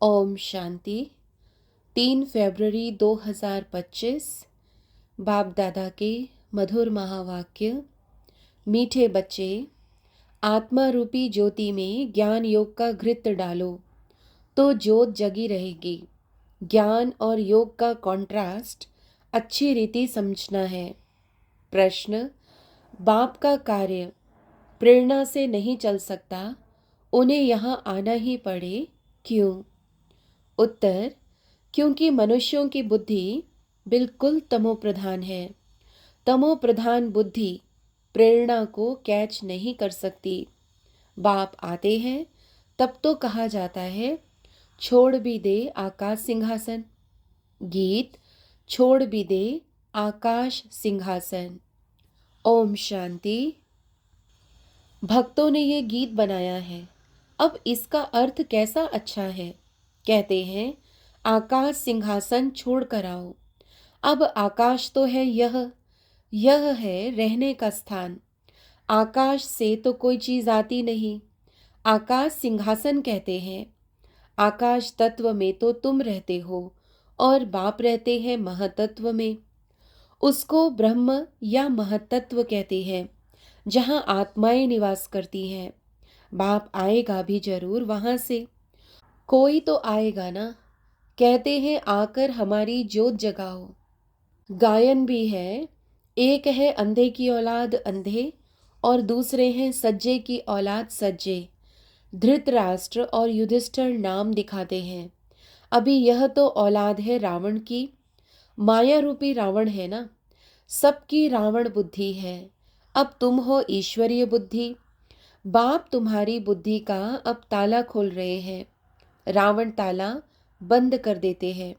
ओम शांति। 3 फरवरी 2025। बाप दादा के मधुर महावाक्य। मीठे बच्चे, आत्मा रूपी ज्योति में ज्ञान योग का घृत डालो तो ज्योत जगी रहेगी। ज्ञान और योग का कॉन्ट्रास्ट अच्छी रीति समझना है। प्रश्न: बाप का कार्य प्रेरणा से नहीं चल सकता, उन्हें यहाँ आना ही पड़े, क्यों? उत्तर: क्योंकि मनुष्यों की बुद्धि बिल्कुल तमो प्रधान है। तमो प्रधान बुद्धि प्रेरणा को कैच नहीं कर सकती। बाप आते हैं तब तो कहा जाता है, छोड़ भी दे आकाश सिंहासन। गीत: छोड़ भी दे आकाश सिंहासन। ओम शांति। भक्तों ने ये गीत बनाया है। अब इसका अर्थ कैसा अच्छा है। कहते हैं, आकाश सिंहासन छोड़ कर आओ। अब आकाश तो है यह है रहने का स्थान। आकाश से तो कोई चीज आती नहीं। आकाश सिंहासन कहते हैं। आकाश तत्व में तो तुम रहते हो और बाप रहते हैं महतत्व में। उसको ब्रह्म या महतत्व कहते हैं, जहां आत्माएं निवास करती हैं। बाप आएगा भी जरूर वहां से। कोई तो आएगा ना। कहते हैं, आकर हमारी ज्योत जगाओ। गायन भी है, एक है अंधे की औलाद अंधे और दूसरे हैं सज्जे की औलाद सज्जे। धृतराष्ट्र और युधिष्ठिर नाम दिखाते हैं। अभी यह तो औलाद है रावण की। माया रूपी रावण है ना। सबकी रावण बुद्धि है। अब तुम हो ईश्वरीय बुद्धि। बाप तुम्हारी बुद्धि का अब ताला खोल रहे हैं। रावण ताला बंद कर देते हैं।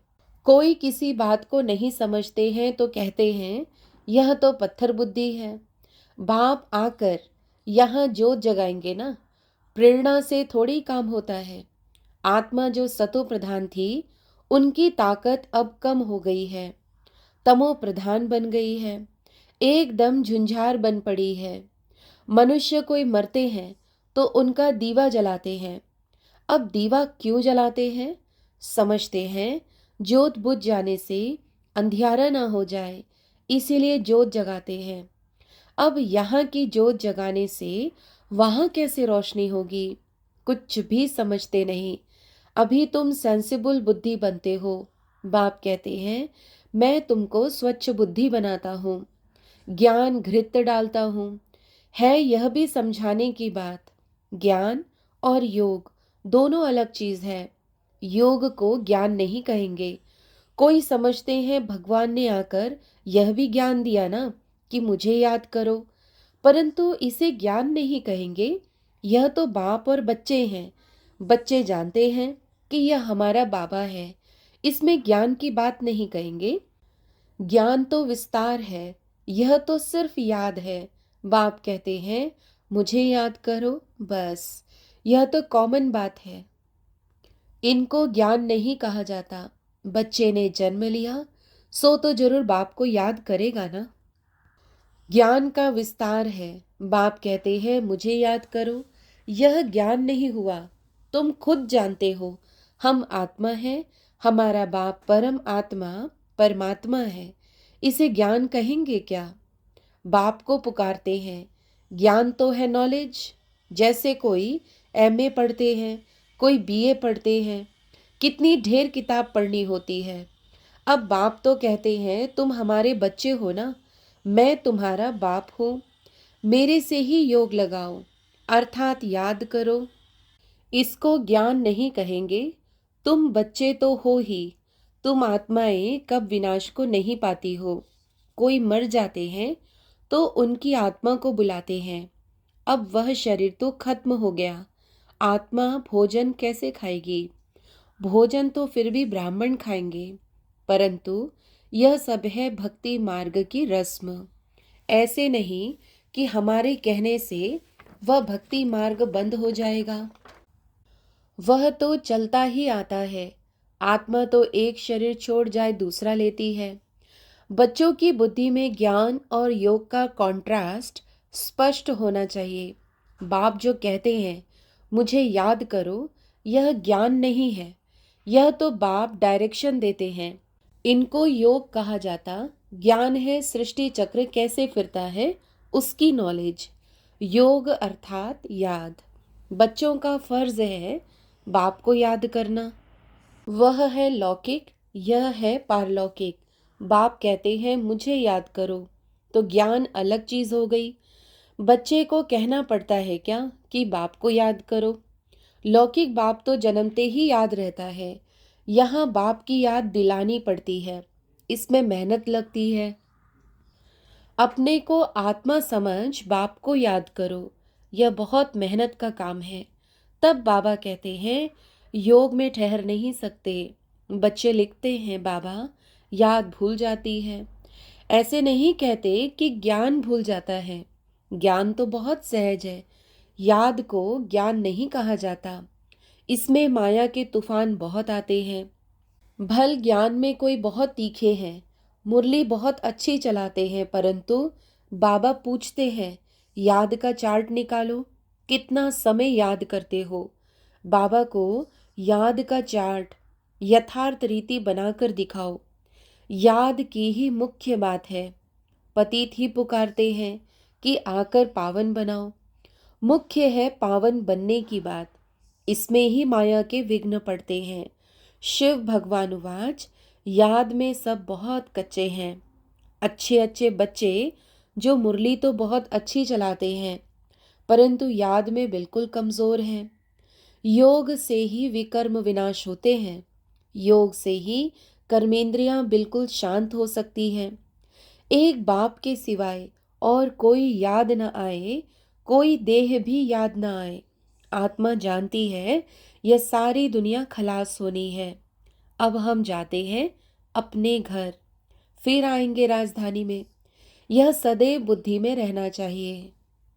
कोई किसी बात को नहीं समझते हैं तो कहते हैं, यह तो पत्थर बुद्धि है। बाप आकर यहाँ ज्योत जगाएंगे ना। प्रेरणा से थोड़ी काम होता है। आत्मा जो सतो प्रधान थी, उनकी ताकत अब कम हो गई है, तमो प्रधान बन गई है, एकदम झुंझार बन पड़ी है। मनुष्य कोई मरते हैं तो उनका दीवा जलाते हैं। अब दीवा क्यों जलाते हैं? समझते हैं ज्योत बुझ जाने से अंधियारा ना हो जाए, इसीलिए ज्योत जगाते हैं। अब यहाँ की ज्योत जगाने से वहाँ कैसे रोशनी होगी? कुछ भी समझते नहीं। अभी तुम सेंसिबल बुद्धि बनते हो। बाप कहते हैं, मैं तुमको स्वच्छ बुद्धि बनाता हूँ, ज्ञान घृत डालता हूँ। है यह भी समझाने की बात, ज्ञान और योग दोनों अलग चीज है। योग को ज्ञान नहीं कहेंगे। कोई समझते हैं भगवान ने आकर यह भी ज्ञान दिया ना कि मुझे याद करो, परंतु इसे ज्ञान नहीं कहेंगे। यह तो बाप और बच्चे हैं। बच्चे जानते हैं कि यह हमारा बाबा है, इसमें ज्ञान की बात नहीं कहेंगे। ज्ञान तो विस्तार है, यह तो सिर्फ याद है। बाप कहते हैं, मुझे याद करो, बस। यह तो कॉमन बात है। इनको ज्ञान नहीं कहा जाता। बच्चे ने जन्म लिया सो तो जरूर बाप को याद करेगा ना। ज्ञान का विस्तार है। बाप कहते हैं, मुझे याद करो। यह ज्ञान नहीं हुआ, तुम खुद जानते हो हम आत्मा है। हमारा बाप परम आत्मा परमात्मा है। इसे ज्ञान कहेंगे क्या? बाप को पुकारते हैं। ज्ञान तो है नॉलेज। जैसे कोई एमए पढ़ते हैं, कोई बीए पढ़ते हैं, कितनी ढेर किताब पढ़नी होती है। अब बाप तो कहते हैं, तुम हमारे बच्चे हो ना, मैं तुम्हारा बाप हूँ। मेरे से ही योग लगाओ, अर्थात याद करो। इसको ज्ञान नहीं कहेंगे। तुम बच्चे तो हो ही। तुम आत्माएं कब विनाश को नहीं पाती हो। कोई मर जाते हैं तो उनकी आत्मा को बुलाते हैं। अब वह शरीर तो खत्म हो गया, आत्मा भोजन कैसे खाएगी? भोजन तो फिर भी ब्राह्मण खाएंगे, परंतु यह सब है भक्ति मार्ग की रस्म। ऐसे नहीं कि हमारे कहने से वह भक्ति मार्ग बंद हो जाएगा। वह तो चलता ही आता है। आत्मा तो एक शरीर छोड़ जाए दूसरा लेती है। बच्चों की बुद्धि में ज्ञान और योग का कॉन्ट्रास्ट स्पष्ट होना चाहिए। बाप जो कहते हैं, मुझे याद करो, यह ज्ञान नहीं है, यह तो बाप डायरेक्शन देते हैं। इनको योग कहा जाता। ज्ञान है सृष्टि चक्र कैसे फिरता है उसकी नॉलेज। योग अर्थात याद। बच्चों का फर्ज है बाप को याद करना। वह है लौकिक, यह है पारलौकिक। बाप कहते हैं मुझे याद करो, तो ज्ञान अलग चीज हो गई। बच्चे को कहना पड़ता है क्या कि बाप को याद करो। लौकिक बाप तो जन्मते ही याद रहता है। यहाँ बाप की याद दिलानी पड़ती है, इसमें मेहनत लगती है। अपने को आत्मा समझ बाप को याद करो, यह बहुत मेहनत का काम है। तब बाबा कहते हैं योग में ठहर नहीं सकते। बच्चे लिखते हैं बाबा याद भूल जाती है। ऐसे नहीं कहते कि ज्ञान भूल जाता है। ज्ञान तो बहुत सहज है, याद को ज्ञान नहीं कहा जाता। इसमें माया के तूफान बहुत आते हैं। भल ज्ञान में कोई बहुत तीखे हैं, मुरली बहुत अच्छी चलाते हैं, परंतु बाबा पूछते हैं याद का चार्ट निकालो, कितना समय याद करते हो। बाबा को याद का चार्ट यथार्थ रीति बनाकर दिखाओ। याद की ही मुख्य बात है। पतित ही पुकारते हैं कि आकर पावन बनाओ। मुख्य है पावन बनने की बात। इसमें ही माया के विघ्न पड़ते हैं। शिव भगवान उवाच याद में सब बहुत कच्चे हैं। अच्छे अच्छे बच्चे जो मुरली तो बहुत अच्छी चलाते हैं, परंतु याद में बिल्कुल कमजोर हैं। योग से ही विकर्म विनाश होते हैं। योग से ही कर्मेंद्रियां बिल्कुल शांत हो सकती हैं। एक बाप के सिवाय और कोई याद न आए, कोई देह भी याद न आए। आत्मा जानती है यह सारी दुनिया खलास होनी है। अब हम जाते हैं अपने घर, फिर आएंगे राजधानी में। यह सदैव बुद्धि में रहना चाहिए।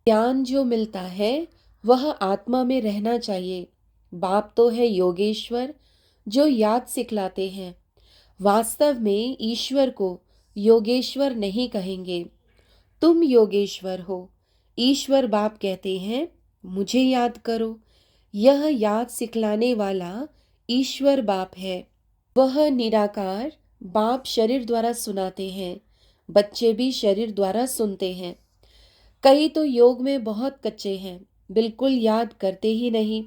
ज्ञान जो मिलता है वह आत्मा में रहना चाहिए। बाप तो है योगेश्वर जो याद सिखलाते हैं। वास्तव में ईश्वर को योगेश्वर नहीं कहेंगे। तुम योगेश्वर हो। ईश्वर बाप कहते हैं मुझे याद करो। यह याद सिखलाने वाला ईश्वर बाप है। वह निराकार बाप शरीर द्वारा सुनाते हैं। बच्चे भी शरीर द्वारा सुनते हैं। कई तो योग में बहुत कच्चे हैं, बिल्कुल याद करते ही नहीं।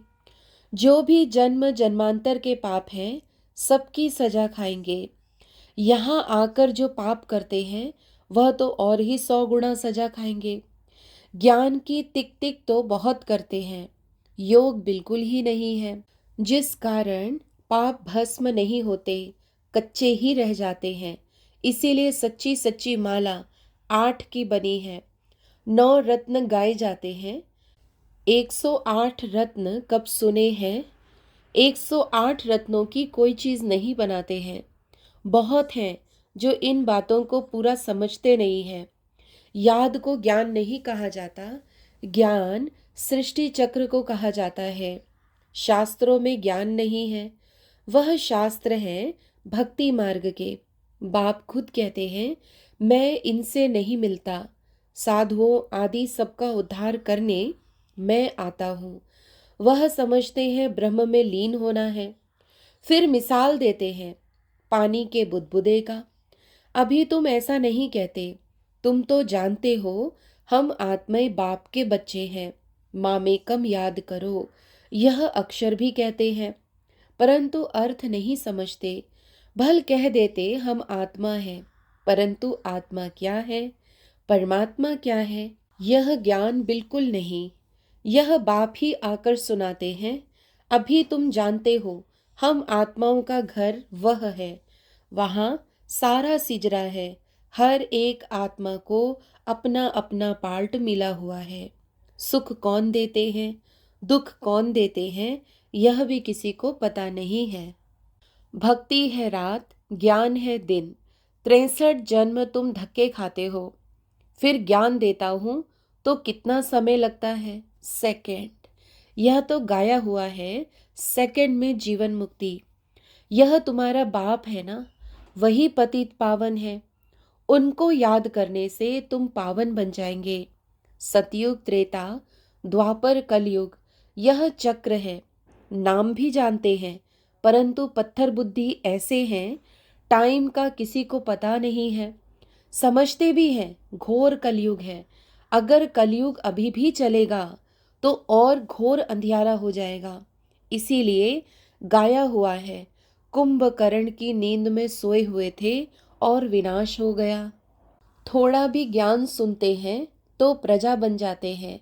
जो भी जन्म जन्मांतर के पाप हैं सबकी सजा खाएंगे। यहाँ आकर जो पाप करते हैं वह तो और ही 100 गुना सजा खाएंगे। ज्ञान की टिक टिक तो बहुत करते हैं, योग बिल्कुल ही नहीं है, जिस कारण पाप भस्म नहीं होते, कच्चे ही रह जाते हैं। इसीलिए सच्ची सच्ची माला 8 की बनी है। 9 रत्न गाए जाते हैं। 108 रत्न कब सुने हैं? 108 रत्नों की कोई चीज नहीं बनाते हैं। बहुत हैं जो इन बातों को पूरा समझते नहीं हैं। याद को ज्ञान नहीं कहा जाता, ज्ञान सृष्टि चक्र को कहा जाता है। शास्त्रों में ज्ञान नहीं है, वह शास्त्र है भक्ति मार्ग के। बाप खुद कहते हैं मैं इनसे नहीं मिलता, साधुओं आदि सबका उद्धार करने मैं आता हूँ। वह समझते हैं ब्रह्म में लीन होना है। फिर मिसाल देते हैं पानी के बुदबुदे का। अभी तुम ऐसा नहीं कहते, तुम तो जानते हो हम आत्मय बाप के बच्चे हैं। मामेकम याद करो, यह अक्षर भी कहते हैं, परंतु अर्थ नहीं समझते। भल कह देते हम आत्मा हैं, परंतु आत्मा क्या है, परमात्मा क्या है, यह ज्ञान बिल्कुल नहीं। यह बाप ही आकर सुनाते हैं। अभी तुम जानते हो हम आत्माओं का घर वह है, वहाँ सारा सिजरा है। हर एक आत्मा को अपना अपना पार्ट मिला हुआ है। सुख कौन देते हैं, दुख कौन देते हैं, यह भी किसी को पता नहीं है। भक्ति है रात, ज्ञान है दिन। 63 जन्म तुम धक्के खाते हो, फिर ज्ञान देता हूँ तो कितना समय लगता है? सेकंड। यह तो गाया हुआ है, सेकंड में जीवन मुक्ति। यह तुम्हारा बाप है ना, वही पतित पावन है। उनको याद करने से तुम पावन बन जाएंगे। सतयुग त्रेता द्वापर कलयुग यह चक्र है। नाम भी जानते हैं परंतु पत्थर बुद्धि ऐसे हैं, टाइम का किसी को पता नहीं है। समझते भी हैं घोर कलयुग है, अगर कलयुग अभी भी चलेगा तो और घोर अंधियारा हो जाएगा। इसीलिए गाया हुआ है, कुंभकर्ण की नींद में सोए हुए थे और विनाश हो गया। थोड़ा भी ज्ञान सुनते हैं तो प्रजा बन जाते हैं।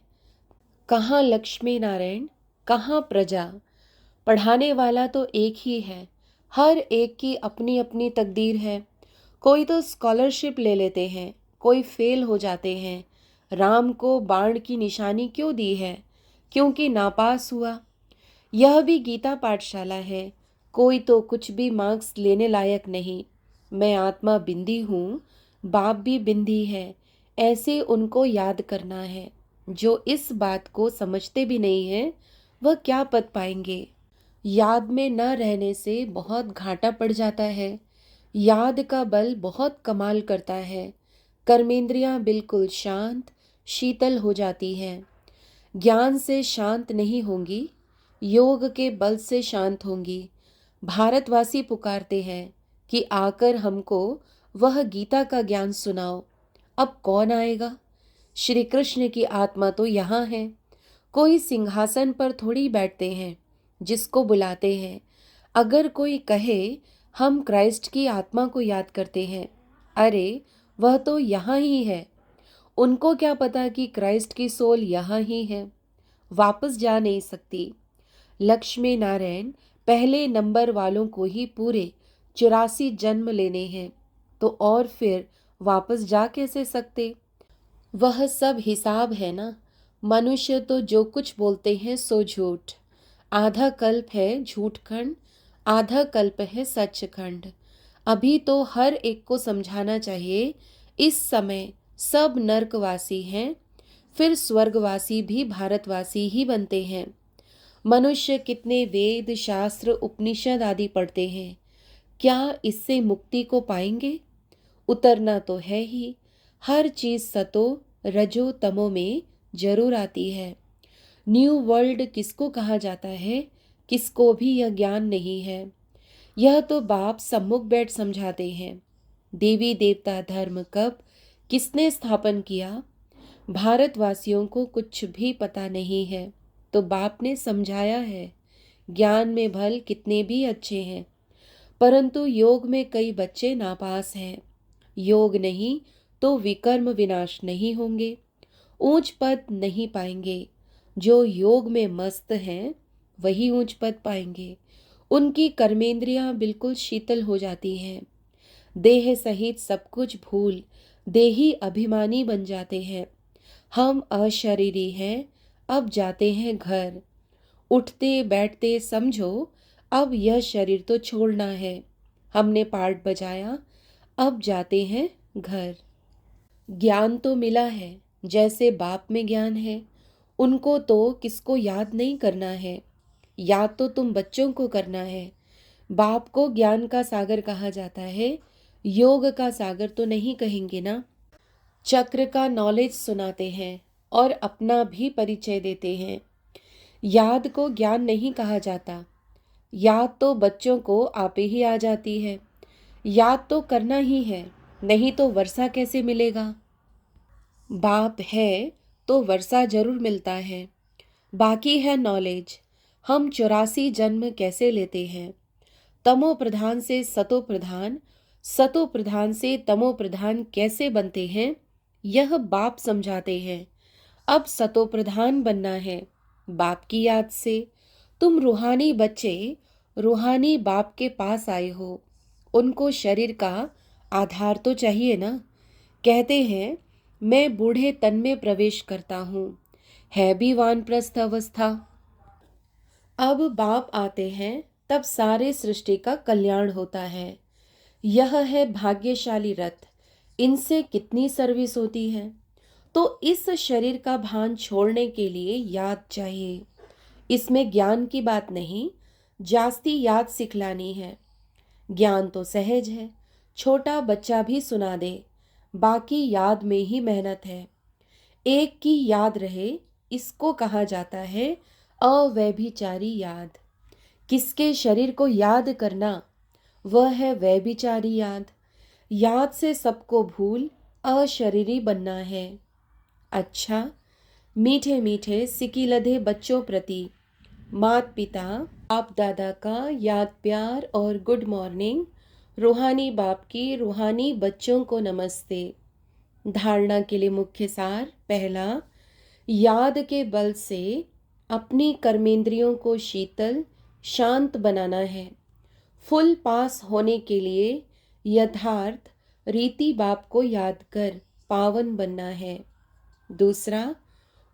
कहाँ लक्ष्मी नारायण, कहाँ प्रजा। पढ़ाने वाला तो एक ही है, हर एक की अपनी अपनी तकदीर है। कोई तो स्कॉलरशिप ले लेते हैं, कोई फेल हो जाते हैं। राम को बाण की निशानी क्यों दी है? क्योंकि नापास हुआ। यह भी गीता पाठशाला है, कोई तो कुछ भी मार्क्स लेने लायक नहीं। मैं आत्मा बिंदी हूँ, बाप भी बिंदी है, ऐसे उनको याद करना है। जो इस बात को समझते भी नहीं है, वह क्या पद पाएंगे। याद में न रहने से बहुत घाटा पड़ जाता है। याद का बल बहुत कमाल करता है। कर्मेंद्रियां बिल्कुल शांत शीतल हो जाती हैं। ज्ञान से शांत नहीं होंगी, योग के बल से शांत होंगी। भारतवासी पुकारते हैं कि आकर हमको वह गीता का ज्ञान सुनाओ। अब कौन आएगा? श्री कृष्ण की आत्मा तो यहाँ है। कोई सिंहासन पर थोड़ी बैठते हैं, जिसको बुलाते हैं। अगर कोई कहे हम क्राइस्ट की आत्मा को याद करते हैं, अरे वह तो यहाँ ही है। उनको क्या पता कि क्राइस्ट की सोल यहाँ ही है, वापस जा नहीं सकती। लक्ष्मी नारायण पहले नंबर वालों को ही पूरे 84 जन्म लेने हैं, तो और फिर वापस जा कैसे सकते? वह सब हिसाब है ना। मनुष्य तो जो कुछ बोलते हैं सो झूठ। आधा कल्प है झूठ खंड, आधा कल्प है सचखंड। अभी तो हर एक को समझाना चाहिए, इस समय सब नरकवासी हैं, फिर स्वर्गवासी भी भारतवासी ही बनते हैं। मनुष्य कितने वेद शास्त्र उपनिषद आदि पढ़ते हैं, क्या इससे मुक्ति को पाएंगे? उतरना तो है ही। हर चीज सतो रजो तमो में जरूर आती है। न्यू वर्ल्ड किसको कहा जाता है, किसको भी यह ज्ञान नहीं है। यह तो बाप सम्मुख बैठ समझाते हैं। देवी देवता धर्म कब किसने स्थापन किया, भारतवासियों को कुछ भी पता नहीं है, तो बाप ने समझाया है। ज्ञान में भल कितने भी अच्छे हैं, परंतु योग में कई बच्चे नापास हैं। योग नहीं तो विकर्म विनाश नहीं होंगे, ऊंच पद नहीं पाएंगे। जो योग में मस्त हैं वही ऊंच पद पाएंगे। उनकी कर्मेंद्रियां बिल्कुल शीतल हो जाती हैं। देह सहित सब कुछ भूल देही अभिमानी बन जाते हैं। हम अशरीरी हैं, अब जाते हैं घर। उठते बैठते समझो, अब यह शरीर तो छोड़ना है। हमने पार्ट बजाया, अब जाते हैं घर। ज्ञान तो मिला है, जैसे बाप में ज्ञान है, उनको तो किसको याद नहीं करना है। याद तो तुम बच्चों को करना है। बाप को ज्ञान का सागर कहा जाता है, योग का सागर तो नहीं कहेंगे ना। चक्र का नॉलेज सुनाते हैं और अपना भी परिचय देते हैं। याद को ज्ञान नहीं कहा जाता। याद तो बच्चों को आपे ही आ जाती है। याद तो करना ही है, नहीं तो वर्षा कैसे मिलेगा। बाप है तो वर्षा जरूर मिलता है। बाकी है नॉलेज, हम 84 जन्म कैसे लेते हैं। तमो प्रधान से सतो प्रधान, सतो प्रधान से तमो प्रधान कैसे बनते हैं, यह बाप समझाते हैं। अब सतो प्रधान बनना है बाप की याद से। तुम रूहानी बच्चे रूहानी बाप के पास आए हो, उनको शरीर का आधार तो चाहिए ना। कहते हैं मैं बूढ़े तन में प्रवेश करता हूँ, है भी वानप्रस्थ अवस्था। अब बाप आते हैं तब सारे सृष्टि का कल्याण होता है। यह है भाग्यशाली रथ, इनसे कितनी सर्विस होती है। तो इस शरीर का भान छोड़ने के लिए याद चाहिए। इसमें ज्ञान की बात नहीं, जास्ती याद सिखलानी है। ज्ञान तो सहज है, छोटा बच्चा भी सुना दे, बाकी याद में ही मेहनत है। एक की याद रहे, इसको कहा जाता है अव्यभिचारी याद। किसके शरीर को याद करना, वह है व्यभिचारी याद। याद से सबको भूल अशरीरी बनना है। अच्छा, मीठे मीठे सिकी लधे बच्चों प्रति मात पिता बाप दादा का याद प्यार और गुड मॉर्निंग। रूहानी बाप की रूहानी बच्चों को नमस्ते। धारणा के लिए मुख्य सार। पहला, याद के बल से अपनी कर्मेंद्रियों को शीतल शांत बनाना है। फुल पास होने के लिए यथार्थ रीति बाप को याद कर पावन बनना है। दूसरा,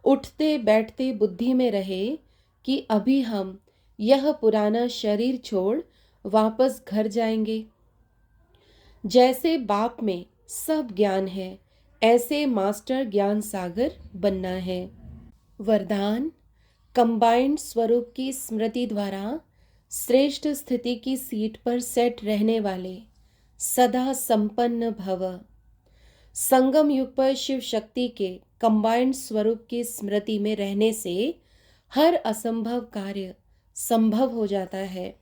उठते बैठते बुद्धि में रहे कि अभी हम यह पुराना शरीर छोड़ वापस घर जाएंगे। जैसे बाप में सब ज्ञान है, ऐसे मास्टर ज्ञान सागर बनना है। वरदान, कंबाइंड स्वरूप की स्मृति द्वारा श्रेष्ठ स्थिति की सीट पर सेट रहने वाले सदा संपन्न भव। संगम युग पर शिव शक्ति के कंबाइंड स्वरूप की स्मृति में रहने से हर असंभव कार्य संभव हो जाता है।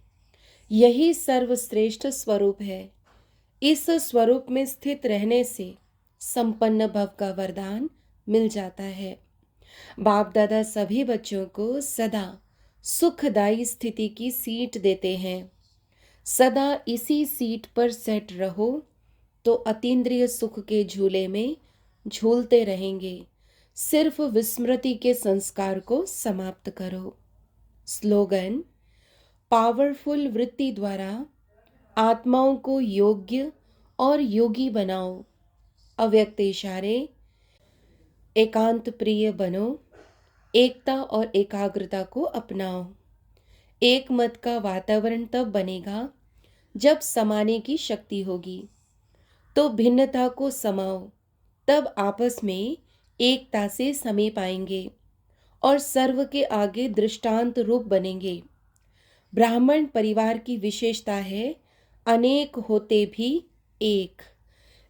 यही सर्वश्रेष्ठ स्वरूप है। इस स्वरूप में स्थित रहने से संपन्न भव का वरदान मिल जाता है। बाप दादा सभी बच्चों को सदा सुखदायी स्थिति की सीट देते हैं। सदा इसी सीट पर सेट रहो तो अतीन्द्रिय सुख के झूले में झूलते रहेंगे। सिर्फ विस्मृति के संस्कार को समाप्त करो। स्लोगन, पावरफुल वृत्ति द्वारा आत्माओं को योग्य और योगी बनाओ। अव्यक्त इशारे, एकांत प्रिय बनो। एकता और एकाग्रता को अपनाओ। एक मत का वातावरण तब बनेगा जब समाने की शक्ति होगी। तो भिन्नता को समाओ, तब आपस में एकता से समे पाएंगे और सर्व के आगे दृष्टांत रूप बनेंगे। ब्राह्मण परिवार की विशेषता है अनेक होते भी एक।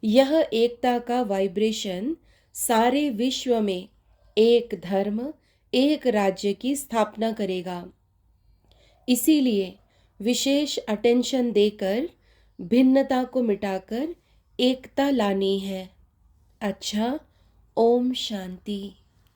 यह एकता का वाइब्रेशन सारे विश्व में एक धर्म एक राज्य की स्थापना करेगा। इसीलिए विशेष अटेंशन देकर भिन्नता को मिटाकर एकता लानी है। अच्छा, ओम शांति।